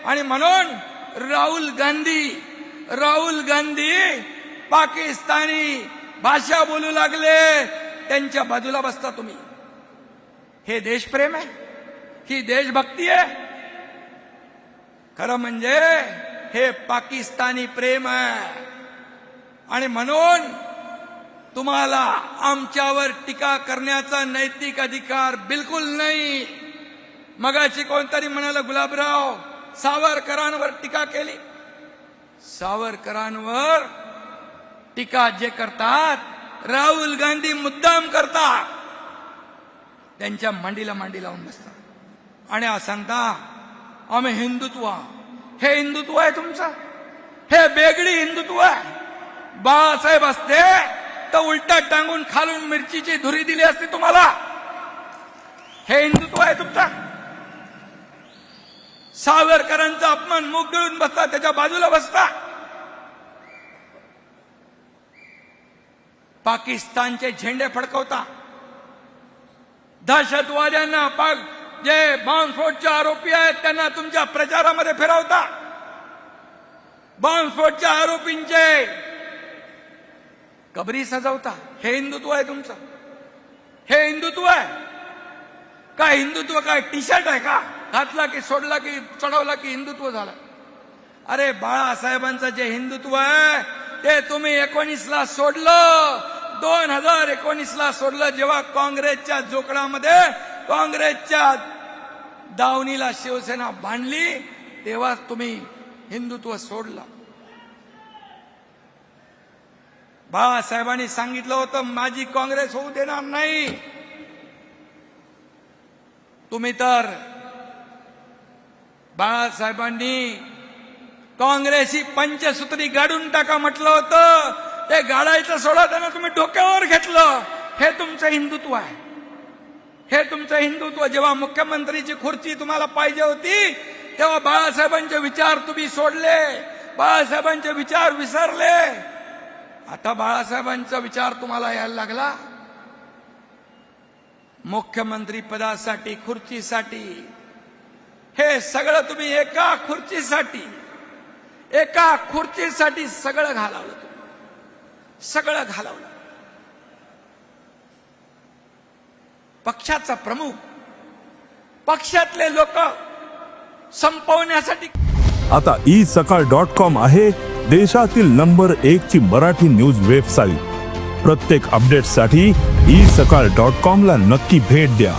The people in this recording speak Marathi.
आणि म्हणून राहुल गांधी पाकिस्तानी भाषा बोलू लागले, त्यांच्या बाजूला बसता तुम्ही. हे देशप्रेम आहे? ही देशभक्ती आहे? खरं म्हणजे हे पाकिस्तानी प्रेम आहे. आणि म्हणून तुम्हाला आमच्यावर टीका करण्याचा नैतिक अधिकार बिलकुल नाही. मगाशी कोणतरी म्हणाला गुलाबराव सावरकरांवर टीका केली. सावरकरांवर टीका जे करतात राहुल गांधी मुद्दाम करतात. त्यांच्या मांडीला मांडी लावून बसतात आणि सांगता आम्ही हिंदुत्व. हे हिंदुत्व आहे तुमचं? हे बेगडी हिंदुत्व आहे? बाळासाहेब असते तर उलटा टांगून खालून मिरचीची धुरी दिली असती तुम्हाला. हे हिंदुत्व आहे तुमचं? सावरकरांचा अपमान मुख गिळून बसता, त्याच्या बाजूला बसता. पाकिस्तानचे झेंडे फडकवता. दहशतवाद्यांना जे बॉम्बस्फोटचे आरोपी आहेत त्यांना तुमच्या प्रचारामध्ये फिरवता. बॉम्बस्फोटच्या आरोपींचे कबरी सजवता. हे हिंदुत्व आहे तुमचं? हे हिंदुत्व आहे का? हिंदुत्व काय टी शर्ट आहे का? घातला की सोडला की चढवला की हिंदुत्व झालं? अरे बाळासाहेबांचं जे हिंदुत्व आहे ते तुम्ही 19ला सोडलं. 2019ला सोडलं, जेव्हा काँग्रेसच्या जोकडामध्ये काँग्रेसच्या दावणीला शिवसेना बांधली तेव्हा तुम्ही हिंदुत्व सोडलं. बाळासाहेबांनी सांगितलं होतं माझी काँग्रेस होऊ देणार नाही. तुम्ही तर बाळासाहेबांनी काँग्रेस ही पंचसूत्री गाडून टाका म्हटलं होतं. ते गाडायचं सोडा, त्यांना तुम्ही डोक्यावर घेतलं. हे तुमचं हिंदुत्व आहे? हे तुमचं हिंदुत्व? जेव्हा मुख्यमंत्रीची खुर्ची तुम्हाला पाहिजे होती तेव्हा बाळासाहेबांचे विचार तुम्ही सोडले, बाळासाहेबांचे विचार विसरले. आता बाळासाहेबांचा विचार तुम्हाला यायला लागला. मुख्यमंत्री पदासाठी, खुर्चीसाठी, हे सगळं तुम्ही एका खुर्चीसाठी सगळं घालवलं. तुम्ही सगळं घालवलं. पक्षाचा प्रमुख, पक्षातले लोक संपवण्यासाठी. आता isakal.com आहे देशातील नंबर 1 ची मराठी न्यूज वेबसाईट. प्रत्येक अपडेटसाठी isakal.com ला नक्की भेट द्या.